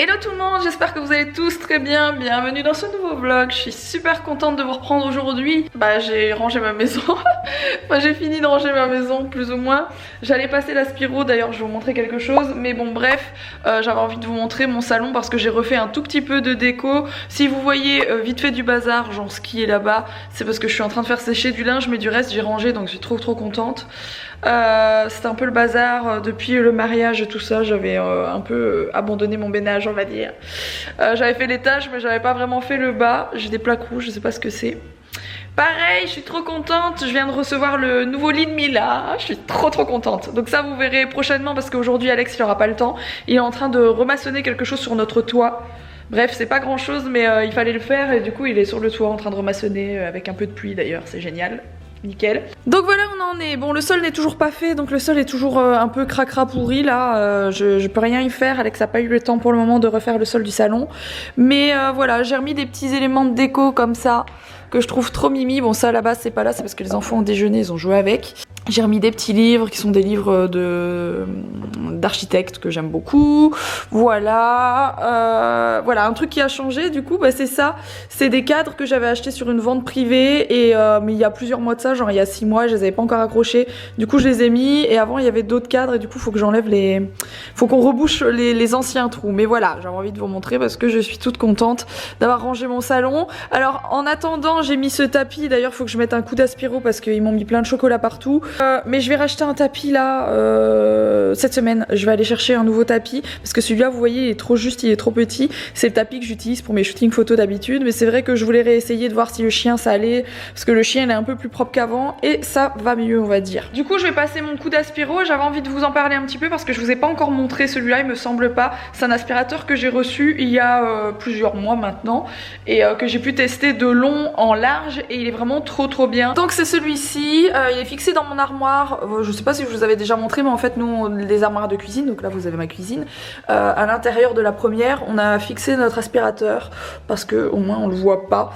Hello tout le monde, j'espère que vous allez tous très bien, bienvenue dans ce nouveau vlog. Je suis super contente de vous reprendre aujourd'hui. J'ai rangé ma maison, enfin j'ai fini de ranger ma maison plus ou moins. J'allais passer l'aspiro, d'ailleurs je vais vous montrer quelque chose, mais bon bref, j'avais envie de vous montrer mon salon parce que j'ai refait un tout petit peu de déco. Si vous voyez vite fait du bazar, genre ce qui est là-bas, c'est parce que je suis en train de faire sécher du linge, mais du reste j'ai rangé, donc je suis trop contente. C'était un peu le bazar depuis le mariage et tout ça, j'avais un peu abandonné mon ménage on va dire. J'avais fait l'étage mais j'avais pas vraiment fait le bas, j'ai des plaques rouges, je sais pas ce que c'est. Pareil, je suis trop contente, je viens de recevoir le nouveau lit de Mila, je suis trop contente. Donc ça vous verrez prochainement parce qu'aujourd'hui Alex il aura pas le temps, il est en train de remaçonner quelque chose sur notre toit. Bref, c'est pas grand chose mais il fallait le faire et du coup il est sur le toit en train de remaçonner avec un peu de pluie d'ailleurs, c'est génial. Nickel. Donc voilà, on en est. Bon, le sol n'est toujours pas fait, donc le sol est toujours un peu cracra pourri là. Je peux rien y faire. Alex n'a pas eu le temps pour le moment de refaire le sol du salon. Mais voilà, j'ai remis des petits éléments de déco comme ça que je trouve trop mimi. Bon, ça à la base c'est pas là, c'est parce que les enfants ont déjeuné, ils ont joué avec. J'ai remis des petits livres qui sont des livres d'architectes que j'aime beaucoup. Voilà, voilà un truc qui a changé du coup, c'est ça. C'est des cadres que j'avais achetés sur une vente privée et mais il y a plusieurs mois de ça, genre il y a 6 mois, je les avais pas encore accrochés. Du coup je les ai mis et avant il y avait d'autres cadres et du coup faut que j'enlève les, faut qu'on rebouche les anciens trous. Mais voilà, j'avais envie de vous montrer parce que je suis toute contente d'avoir rangé mon salon. Alors en attendant j'ai mis ce tapis. D'ailleurs faut que je mette un coup d'aspiro parce qu'ils m'ont mis plein de chocolat partout. Mais je vais racheter un tapis là cette semaine. Je vais aller chercher un nouveau tapis parce que celui-là vous voyez il est trop juste, il est trop petit. C'est le tapis que j'utilise pour mes shootings photos d'habitude, mais c'est vrai que je voulais réessayer de voir si le chien ça allait parce que le chien il est un peu plus propre qu'avant et ça va mieux on va dire. Du coup je vais passer mon coup d'aspiro. J'avais envie de vous en parler un petit peu parce que je vous ai pas encore montré celui-là, il me semble pas. C'est un aspirateur que j'ai reçu il y a plusieurs mois maintenant et que j'ai pu tester de long en large et il est vraiment trop bien. Donc c'est celui-ci, il est fixé dans mon armoire, je sais pas si je vous avais déjà montré mais en fait nous on a des armoires de cuisine, donc là vous avez ma cuisine. À l'intérieur de la première on a fixé notre aspirateur parce que au moins on le voit pas.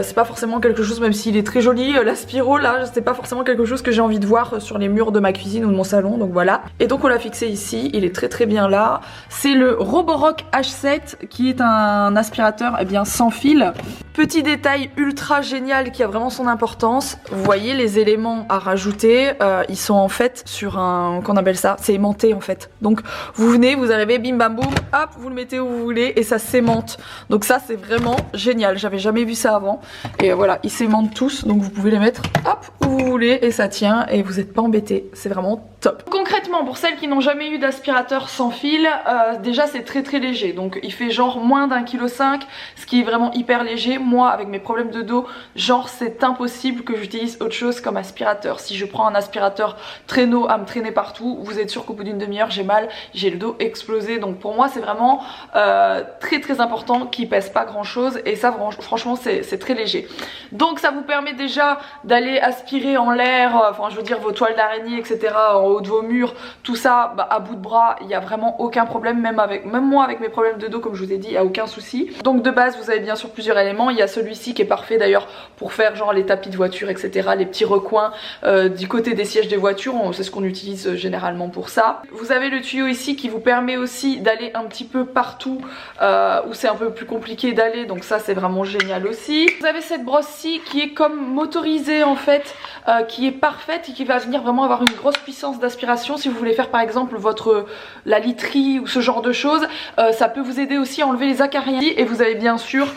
C'est pas forcément quelque chose, même s'il est très joli, l'aspiro là c'est pas forcément quelque chose que j'ai envie de voir sur les murs de ma cuisine ou de mon salon, donc voilà. Et donc on l'a fixé ici, il est très bien là. C'est le Roborock H7 qui est un aspirateur sans fil. Petit détail ultra génial qui a vraiment son importance, vous voyez les éléments à rajouter, ils sont en fait sur un, qu'on appelle ça, c'est aimanté en fait. Donc vous venez, vous arrivez, bim bam boum, hop, vous le mettez où vous voulez et ça s'aimante. Donc ça c'est vraiment génial, j'avais jamais vu ça avant. Et voilà, ils s'aimantent tous, donc vous pouvez les mettre hop où vous voulez et ça tient et vous n'êtes pas embêtés, c'est vraiment top. Concrètement pour celles qui n'ont jamais eu d'aspirateur sans fil, déjà c'est très léger, donc il fait genre moins d'1,5 kg, ce qui est vraiment hyper léger. Moi avec mes problèmes de dos, genre c'est impossible que j'utilise autre chose comme aspirateur. Si je prends un aspirateur traîneau à me traîner partout, vous êtes sûr qu'au bout d'une demi-heure j'ai mal, j'ai le dos explosé. Donc pour moi c'est vraiment très important qu'il pèse pas grand chose et ça franchement c'est très léger. Donc ça vous permet déjà d'aller aspirer en l'air, enfin je veux dire vos toiles d'araignée etc, en haut de vos murs, tout ça à bout de bras, il n'y a vraiment aucun problème, même moi avec mes problèmes de dos comme je vous ai dit, il n'y a aucun souci. Donc de base vous avez bien sûr plusieurs éléments, il y a celui-ci qui est parfait d'ailleurs pour faire genre les tapis de voiture etc, les petits recoins du côté des sièges des voitures, c'est ce qu'on utilise généralement pour ça. Vous avez le tuyau ici qui vous permet aussi d'aller un petit peu partout où c'est un peu plus compliqué d'aller, donc ça c'est vraiment génial aussi. Vous avez cette brosse-ci qui est comme motorisée en fait, qui est parfaite et qui va venir vraiment avoir une grosse puissance d'aspiration si vous voulez faire par exemple la literie ou ce genre de choses. Ça peut vous aider aussi à enlever les acariens et vous avez bien sûr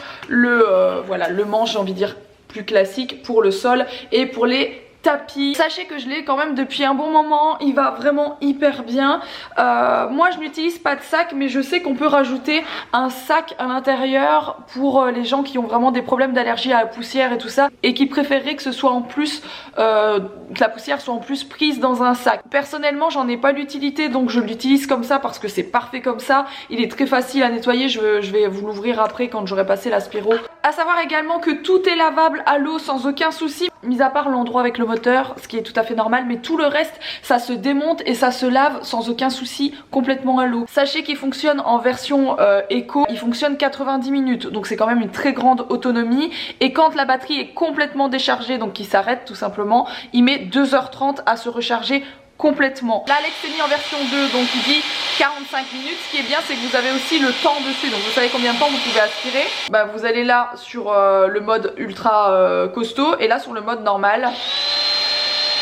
voilà, le manche j'ai envie de dire plus classique pour le sol et pour les tapis. Sachez que je l'ai quand même depuis un bon moment, il va vraiment hyper bien. Moi je n'utilise pas de sac mais je sais qu'on peut rajouter un sac à l'intérieur pour les gens qui ont vraiment des problèmes d'allergie à la poussière et tout ça et qui préféreraient que ce soit en plus que la poussière soit en plus prise dans un sac. Personnellement j'en ai pas l'utilité donc je l'utilise comme ça parce que c'est parfait comme ça, il est très facile à nettoyer, je vais vous l'ouvrir après quand j'aurai passé l'aspiro. À savoir également que tout est lavable à l'eau sans aucun souci, mis à part l'endroit avec le moteur, ce qui est tout à fait normal, mais tout le reste ça se démonte et ça se lave sans aucun souci complètement à l'eau. Sachez qu'il fonctionne en version éco, il fonctionne 90 minutes donc c'est quand même une très grande autonomie et quand la batterie est complètement déchargée donc qui s'arrête tout simplement, il met 2h30 à se recharger complètement. Là Alex est mis en version 2, donc il dit 45 minutes. Ce qui est bien, c'est que vous avez aussi le temps dessus, donc vous savez combien de temps vous pouvez aspirer. Bah vous allez là sur le mode ultra costaud et là sur le mode normal.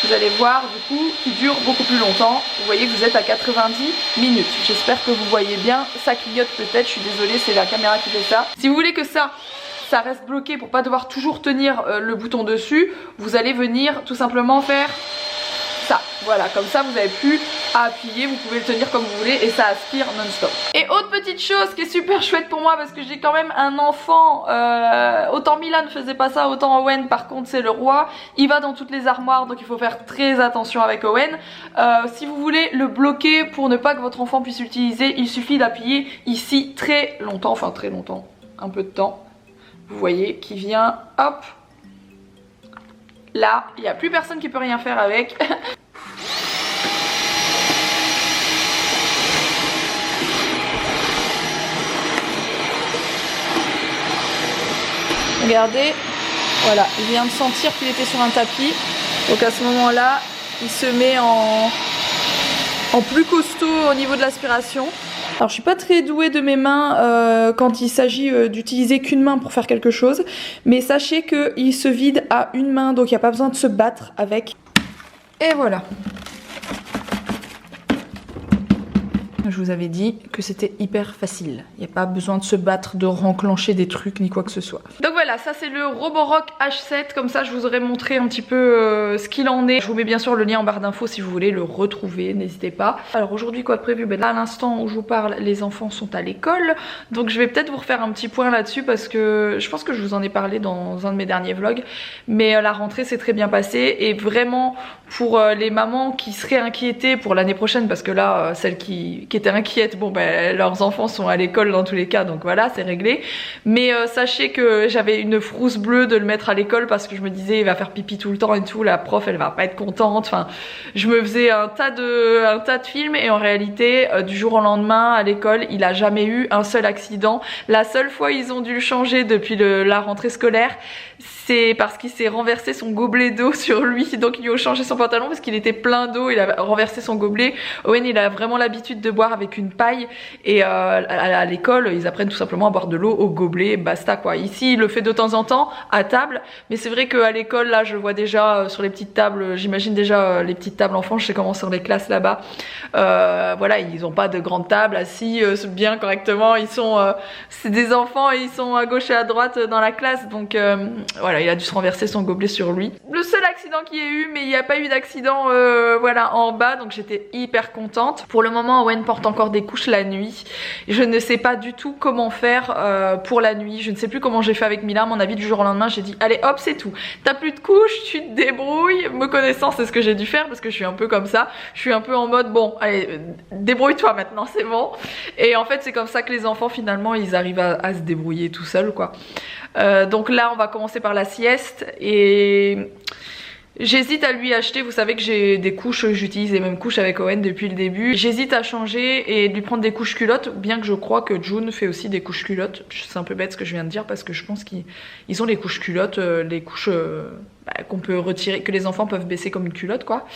Vous allez voir du coup qui dure beaucoup plus longtemps. Vous voyez que vous êtes à 90 minutes. J'espère que vous voyez bien. Ça clignote peut-être, je suis désolée, c'est la caméra qui fait ça. Si vous voulez que ça reste bloqué pour pas devoir toujours tenir le bouton dessus, vous allez venir tout simplement faire ça. Voilà, comme ça vous n'avez plus à appuyer, vous pouvez le tenir comme vous voulez et ça aspire non-stop. Et autre petite chose qui est super chouette pour moi parce que j'ai quand même un enfant, autant Milan ne faisait pas ça, autant Owen par contre c'est le roi, il va dans toutes les armoires donc il faut faire très attention avec Owen. Si vous voulez le bloquer pour ne pas que votre enfant puisse l'utiliser, il suffit d'appuyer ici très longtemps, enfin très longtemps, un peu de temps. Vous voyez qui vient, hop, là, il n'y a plus personne qui peut rien faire avec. Regardez, voilà, il vient de sentir qu'il était sur un tapis. Donc à ce moment-là, il se met en plus costaud au niveau de l'aspiration. Alors je suis pas très douée de mes mains quand il s'agit d'utiliser qu'une main pour faire quelque chose, mais sachez qu'il se vide à une main, donc il n'y a pas besoin de se battre avec. Et voilà. Je vous avais dit que c'était hyper facile. Il n'y a pas besoin de se battre, de renclencher des trucs ni quoi que ce soit. Donc voilà, ça c'est le Roborock H7. Comme ça je vous aurais montré un petit peu ce qu'il en est. Je vous mets bien sûr le lien en barre d'infos si vous voulez le retrouver, n'hésitez pas. Alors aujourd'hui quoi de prévu? Ben là à l'instant où je vous parle, les enfants sont à l'école. Donc je vais peut-être vous refaire un petit point là-dessus parce que je pense que je vous en ai parlé dans un de mes derniers vlogs. Mais la rentrée s'est très bien passée et vraiment pour les mamans qui seraient inquiétées pour l'année prochaine, parce que là celles qui étaient inquiètes, bon ben leurs enfants sont à l'école dans tous les cas, donc voilà c'est réglé. Mais sachez que j'avais une frousse bleue de le mettre à l'école parce que je me disais il va faire pipi tout le temps et tout, la prof elle va pas être contente, enfin je me faisais un tas de films et en réalité du jour au lendemain à l'école il a jamais eu un seul accident. La seule fois ils ont dû le changer depuis la rentrée scolaire, c'est parce qu'il s'est renversé son gobelet d'eau sur lui, donc ils lui ont changé son pantalon parce qu'il était plein d'eau, il a renversé son gobelet. Owen il a vraiment l'habitude de boire avec une paille et à l'école ils apprennent tout simplement à boire de l'eau au gobelet, basta quoi. Ici il le fait de temps en temps à table, mais c'est vrai qu'à l'école là je vois déjà sur les petites tables, j'imagine déjà les petites tables enfants, je sais comment sur les classes là-bas, voilà ils ont pas de grandes tables assis bien correctement, ils sont c'est des enfants et ils sont à gauche et à droite dans la classe, donc voilà il a dû se renverser son gobelet sur lui. Le seul accident qu'il y ait eu, mais il n'y a pas eu d'accident voilà en bas, donc j'étais hyper contente. Pour le moment Owen porte encore des couches la nuit, je ne sais pas du tout comment faire pour la nuit, je ne sais plus comment j'ai fait avec Mila. À mon avis du jour au lendemain j'ai dit allez hop c'est tout, t'as plus de couches, tu te débrouilles. Me connaissant c'est ce que j'ai dû faire parce que je suis un peu comme ça, je suis un peu en mode bon allez débrouille-toi maintenant c'est bon. Et en fait c'est comme ça que les enfants finalement ils arrivent à se débrouiller tout seuls quoi. Donc là on va commencer par la sieste et j'hésite à lui acheter, vous savez que j'ai des couches, j'utilise les mêmes couches avec Owen depuis le début. J'hésite à changer et de lui prendre des couches culottes, bien que je crois que June fait aussi des couches culottes. C'est un peu bête ce que je viens de dire parce que je pense qu'ils ont les couches culottes, les couches qu'on peut retirer, que les enfants peuvent baisser comme une culotte quoi.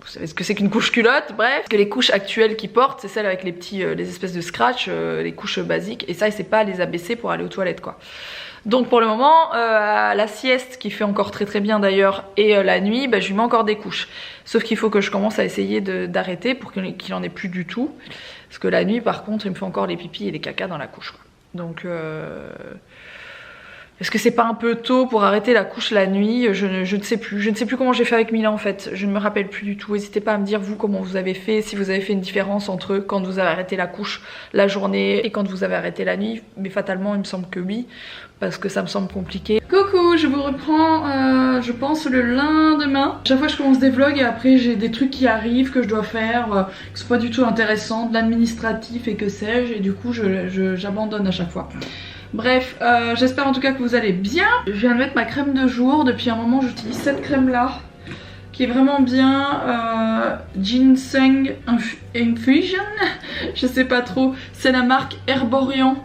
Vous savez ce que c'est qu'une couche culotte, bref. Que les couches actuelles qu'ils portent, c'est celles avec les espèces de scratch, les couches basiques. Et ça, c'est pas les abaisser pour aller aux toilettes, quoi. Donc pour le moment, la sieste, qui fait encore très très bien d'ailleurs, et la nuit, bah, je lui mets encore des couches. Sauf qu'il faut que je commence à essayer d'arrêter pour qu'il en ait plus du tout. Parce que la nuit, par contre, il me fait encore les pipis et les cacas dans la couche, quoi. Donc... Est-ce que c'est pas un peu tôt pour arrêter la couche la nuit? Je ne sais plus. Je ne sais plus comment j'ai fait avec Mila en fait. Je ne me rappelle plus du tout. N'hésitez pas à me dire vous comment vous avez fait, si vous avez fait une différence entre quand vous avez arrêté la couche la journée et quand vous avez arrêté la nuit. Mais fatalement il me semble que oui, parce que ça me semble compliqué. Coucou, je vous reprends je pense le lendemain. Chaque fois je commence des vlogs et après j'ai des trucs qui arrivent que je dois faire, qui sont pas du tout intéressants, de l'administratif et que sais-je, et du coup j'abandonne à chaque fois. Bref, j'espère en tout cas que vous allez bien. Je viens de mettre ma crème de jour. Depuis un moment j'utilise cette crème là qui est vraiment bien, Ginseng Infusion. Je sais pas trop, c'est la marque Herborian.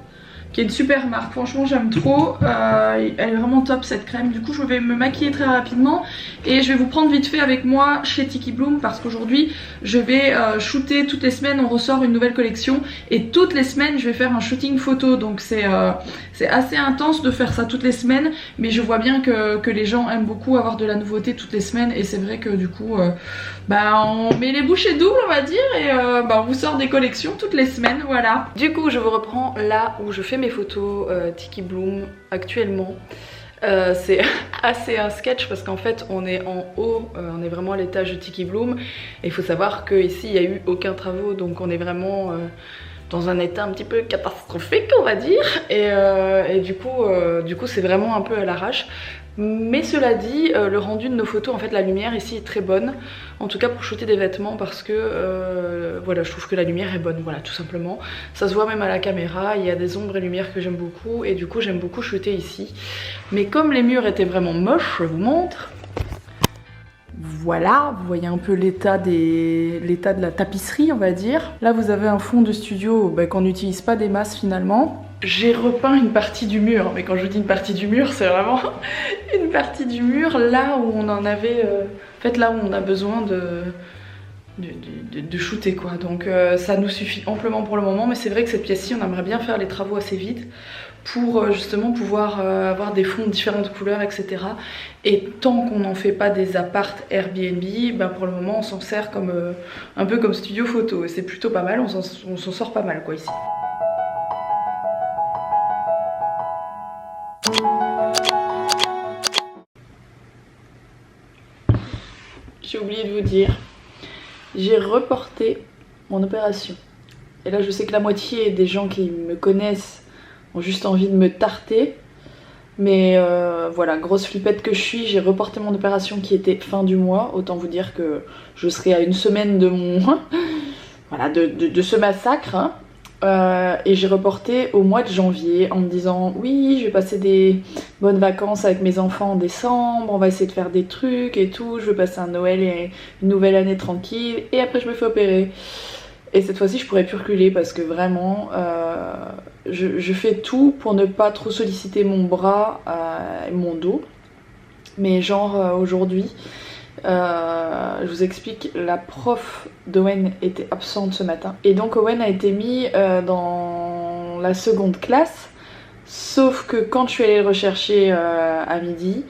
qui est une super marque, franchement j'aime trop, elle est vraiment top cette crème. Du coup je vais me maquiller très rapidement et je vais vous prendre vite fait avec moi chez Tiki Bloom parce qu'aujourd'hui je vais shooter toutes les semaines, on ressort une nouvelle collection et toutes les semaines je vais faire un shooting photo, donc c'est assez intense de faire ça toutes les semaines, mais je vois bien que les gens aiment beaucoup avoir de la nouveauté toutes les semaines et c'est vrai que du coup on met les bouchées doubles on va dire et on vous sort des collections toutes les semaines, voilà. Du coup je vous reprends là où je fais mes photos Tiki Bloom actuellement. C'est assez un sketch parce qu'en fait on est en haut, on est vraiment à l'étage de Tiki Bloom et il faut savoir qu'ici il n'y a eu aucun travaux, donc on est vraiment dans un état un petit peu catastrophique on va dire et du coup c'est vraiment un peu à l'arrache. Mais cela dit, le rendu de nos photos, en fait la lumière ici est très bonne, en tout cas pour shooter des vêtements parce que voilà, je trouve que la lumière est bonne, voilà tout simplement. Ça se voit même à la caméra, il y a des ombres et lumières que j'aime beaucoup et du coup j'aime beaucoup shooter ici. Mais comme les murs étaient vraiment moches, je vous montre. Voilà, vous voyez un peu l'état de la tapisserie on va dire. Là vous avez un fond de studio qu'on n'utilise pas des masses finalement. J'ai repeint une partie du mur, mais quand je dis une partie du mur, c'est vraiment une partie du mur là où on en avait, en fait là où on a besoin de shooter quoi. Donc ça nous suffit amplement pour le moment, mais c'est vrai que cette pièce-ci, on aimerait bien faire les travaux assez vite pour justement pouvoir avoir des fonds de différentes couleurs, etc. Et tant qu'on n'en fait pas des apparts Airbnb, pour le moment on s'en sert comme un peu comme studio photo et c'est plutôt pas mal, on s'en sort pas mal quoi ici. J'ai oublié de vous dire, j'ai reporté mon opération. Et là je sais que la moitié des gens qui me connaissent ont juste envie de me tarter. Mais voilà, grosse flippette que je suis, j'ai reporté mon opération qui était fin du mois. Autant vous dire que je serai à une semaine de mon voilà, de ce massacre. Hein. Et j'ai reporté au mois de janvier en me disant oui je vais passer des bonnes vacances avec mes enfants en décembre, on va essayer de faire des trucs et tout, je vais passer un Noël et une nouvelle année tranquille et après je me fais opérer. Et cette fois-ci je pourrais plus reculer parce que vraiment je fais tout pour ne pas trop solliciter mon bras et mon dos. Mais genre aujourd'hui je vous explique, la prof d'Owen était absente ce matin et donc Owen a été mis dans la seconde classe, sauf que quand je suis allée le rechercher à midi,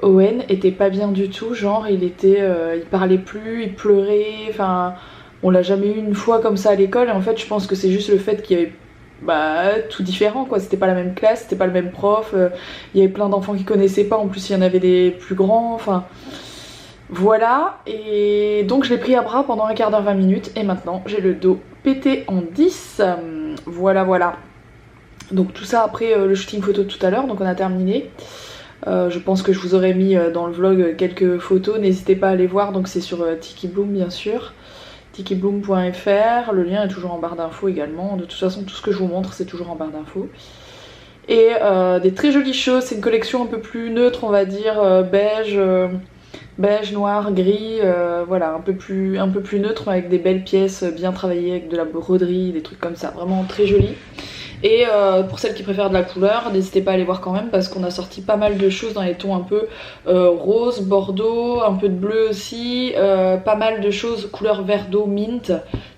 Owen était pas bien du tout, genre il parlait plus, il pleurait, enfin on l'a jamais eu une fois comme ça à l'école et en fait je pense que c'est juste le fait qu'il y avait tout différent quoi, c'était pas la même classe, c'était pas le même prof, il y avait plein d'enfants qui connaissaient pas, en plus il y en avait des plus grands, enfin voilà, et donc je l'ai pris à bras pendant un quart d'heure, 20 minutes et maintenant j'ai le dos pété en 10, voilà. Donc tout ça après le shooting photo de tout à l'heure, donc on a terminé. Je pense que je vous aurais mis dans le vlog quelques photos, n'hésitez pas à aller voir, donc c'est sur Tiki Bloom bien sûr, tikibloom.fr, le lien est toujours en barre d'infos également, de toute façon tout ce que je vous montre c'est toujours en barre d'infos. Et des très jolies choses, c'est une collection un peu plus neutre on va dire, beige, noir, gris, voilà, un peu plus neutre avec des belles pièces bien travaillées avec de la broderie, des trucs comme ça, vraiment très joli. Et pour celles qui préfèrent de la couleur, n'hésitez pas à aller voir quand même parce qu'on a sorti pas mal de choses dans les tons un peu rose, bordeaux, un peu de bleu aussi, pas mal de choses couleur vert d'eau, mint,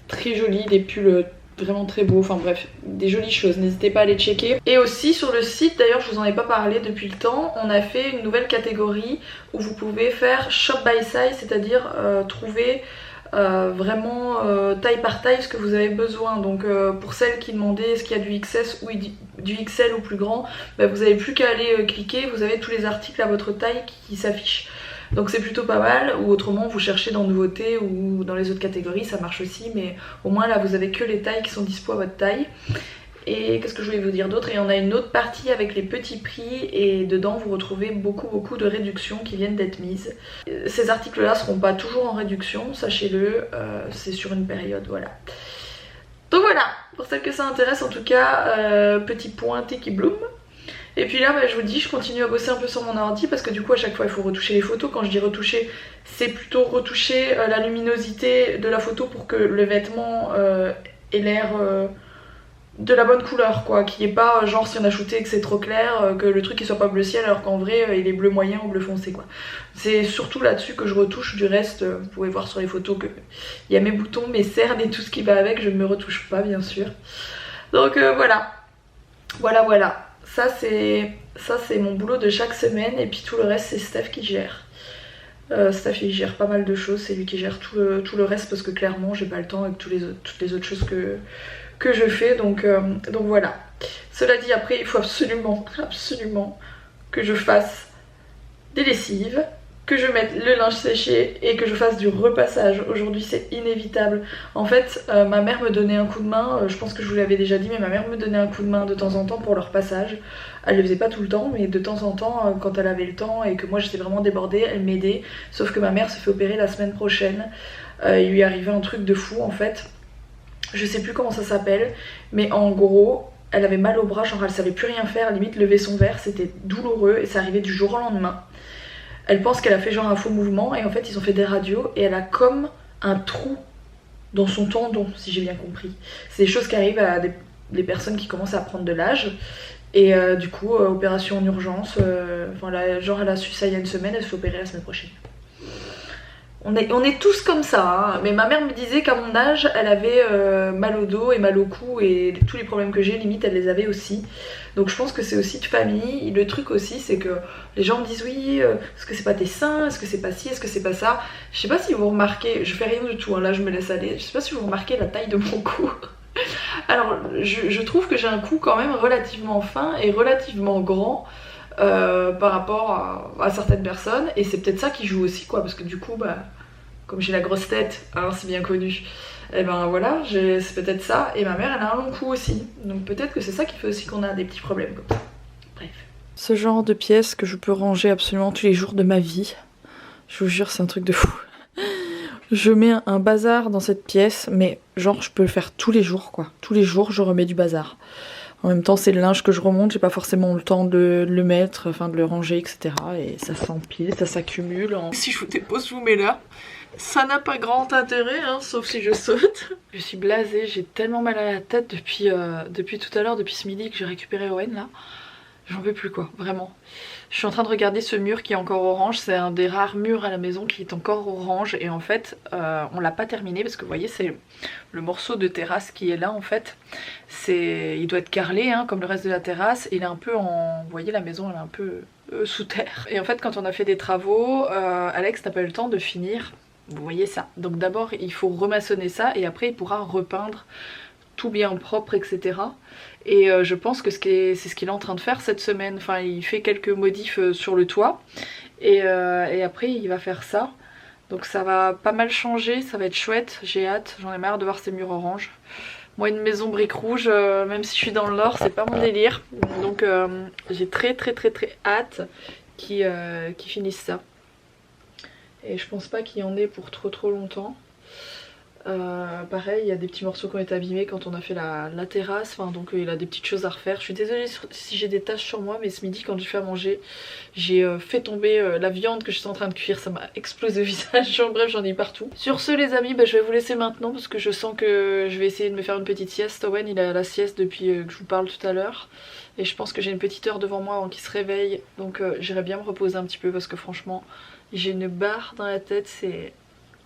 très joli, des pulls vraiment très beaux, enfin bref, des jolies choses, n'hésitez pas à les checker. Et aussi sur le site, d'ailleurs je vous en ai pas parlé depuis le temps, on a fait une nouvelle catégorie où vous pouvez faire shop by size, c'est-à-dire trouver vraiment taille par taille ce que vous avez besoin. Donc pour celles qui demandaient est-ce qu'il y a du XS ou du XL ou plus grand, vous n'avez plus qu'à aller cliquer, vous avez tous les articles à votre taille qui s'affichent. Donc c'est plutôt pas mal, ou autrement vous cherchez dans nouveautés ou dans les autres catégories, ça marche aussi, mais au moins là vous avez que les tailles qui sont dispo à votre taille. Et qu'est-ce que je voulais vous dire d'autre? Et on a une autre partie avec les petits prix et dedans vous retrouvez beaucoup de réductions qui viennent d'être mises. Ces articles là seront pas toujours en réduction, sachez-le, c'est sur une période, voilà. Donc voilà, pour celles que ça intéresse en tout cas, petit point Tiki Bloom. Et puis là je vous dis, je continue à bosser un peu sur mon ordi parce que du coup à chaque fois il faut retoucher les photos. Quand je dis retoucher, c'est plutôt retoucher la luminosité de la photo pour que le vêtement ait l'air de la bonne couleur quoi, qui est pas genre si on a shooté que c'est trop clair, que le truc il soit pas bleu ciel alors qu'en vrai il est bleu moyen ou bleu foncé quoi. C'est surtout là-dessus que je retouche, du reste vous pouvez voir sur les photos que il y a mes boutons, mes cernes et tout ce qui va avec, je ne me retouche pas bien sûr. Donc voilà, voilà. Ça c'est mon boulot de chaque semaine et puis tout le reste c'est Steph qui gère. Steph il gère pas mal de choses, c'est lui qui gère tout le reste parce que clairement j'ai pas le temps avec toutes les autres choses que je fais donc voilà. Cela dit après il faut absolument que je fasse des lessives, que je mette le linge séché et que je fasse du repassage. Aujourd'hui c'est inévitable. En fait ma mère me donnait un coup de main, je pense que je vous l'avais déjà dit mais ma mère me donnait un coup de main de temps en temps pour le repassage. Elle le faisait pas tout le temps mais de temps en temps quand elle avait le temps et que moi j'étais vraiment débordée elle m'aidait. Sauf que ma mère se fait opérer la semaine prochaine, il lui est arrivé un truc de fou en fait. Je sais plus comment ça s'appelle mais en gros elle avait mal au bras, genre elle savait plus rien faire, limite lever son verre c'était douloureux et ça arrivait du jour au lendemain. Elle pense qu'elle a fait genre un faux mouvement et en fait ils ont fait des radios et elle a comme un trou dans son tendon si j'ai bien compris. C'est des choses qui arrivent à des personnes qui commencent à prendre de l'âge et du coup opération en urgence, genre elle a su ça il y a une semaine, elle se fait opérer la semaine prochaine. On est tous comme ça, hein. Mais ma mère me disait qu'à mon âge, elle avait mal au dos et mal au cou et tous les problèmes que j'ai, limite, elle les avait aussi. Donc je pense que c'est aussi de famille. Le truc aussi, c'est que les gens me disent oui, est-ce que c'est pas tes seins, est-ce que c'est pas ci, est-ce que c'est pas ça. Je sais pas si vous remarquez, je fais rien du tout, hein, là je me laisse aller. Je sais pas si vous remarquez la taille de mon cou. Alors je trouve que j'ai un cou quand même relativement fin et relativement grand. Par rapport à certaines personnes et c'est peut-être ça qui joue aussi quoi parce que du coup bah comme j'ai la grosse tête hein, c'est bien connu et ben voilà c'est peut-être ça et ma mère elle a un long cou aussi donc peut-être que c'est ça qui fait aussi qu'on a des petits problèmes comme ça. Bref, ce genre de pièce que je peux ranger absolument tous les jours de ma vie, je vous jure c'est un truc de fou. Je mets un bazar dans cette pièce mais genre je peux le faire tous les jours quoi, tous les jours je remets du bazar. En même temps, c'est le linge que je remonte, j'ai pas forcément le temps de le mettre, enfin de le ranger, etc. Et ça s'empile, ça s'accumule. Si je vous dépose, je vous mets là. Ça n'a pas grand intérêt, hein, sauf si je saute. Je suis blasée, j'ai tellement mal à la tête depuis tout à l'heure, depuis ce midi que j'ai récupéré Owen là. J'en peux plus quoi, vraiment. Je suis en train de regarder ce mur qui est encore orange, c'est un des rares murs à la maison qui est encore orange et en fait on l'a pas terminé parce que vous voyez c'est le morceau de terrasse qui est là en fait. Il doit être carrelé hein, comme le reste de la terrasse, il est un peu en... Vous voyez la maison elle est un peu sous terre. Et en fait quand on a fait des travaux, Alex n'a pas eu le temps de finir, vous voyez ça. Donc d'abord il faut remaçonner ça et après il pourra repeindre tout bien propre etc. Et je pense que c'est ce qu'il est en train de faire cette semaine. Enfin il fait quelques modifs sur le toit et après il va faire ça. Donc ça va pas mal changer, ça va être chouette, j'ai hâte, j'en ai marre de voir ces murs orange. Moi une maison brique rouge, même si je suis dans le nord, c'est pas mon délire. Donc j'ai très hâte qu'ils finissent ça. Et je pense pas qu'il y en ait pour trop longtemps. Pareil, il y a des petits morceaux qui ont été abîmés quand on a fait la terrasse, enfin, donc il a des petites choses à refaire. Je suis désolée si j'ai des taches sur moi, mais ce midi quand j'ai fait à manger, j'ai fait tomber la viande que j'étais en train de cuire, ça m'a explosé au visage, bref j'en ai partout. Sur ce les amis, je vais vous laisser maintenant parce que je sens que je vais essayer de me faire une petite sieste. Owen il a la sieste depuis que je vous parle tout à l'heure. Et je pense que j'ai une petite heure devant moi avant qu'il se réveille, donc j'irai bien me reposer un petit peu parce que franchement j'ai une barre dans la tête, c'est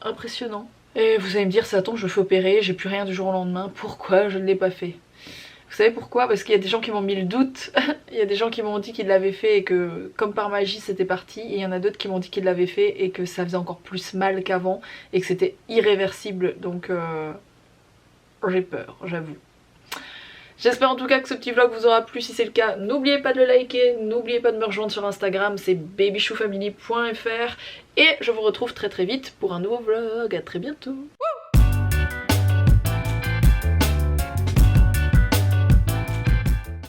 impressionnant. Et vous allez me dire, ça tombe, je me fais opérer, j'ai plus rien du jour au lendemain, pourquoi je ne l'ai pas fait? Vous savez pourquoi? Parce qu'il y a des gens qui m'ont mis le doute, il y a des gens qui m'ont dit qu'ils l'avaient fait et que comme par magie c'était parti, et il y en a d'autres qui m'ont dit qu'ils l'avaient fait et que ça faisait encore plus mal qu'avant et que c'était irréversible, donc j'ai peur, j'avoue. J'espère en tout cas que ce petit vlog vous aura plu, si c'est le cas n'oubliez pas de le liker, n'oubliez pas de me rejoindre sur Instagram, c'est babychoufamily.fr et je vous retrouve très vite pour un nouveau vlog, à très bientôt.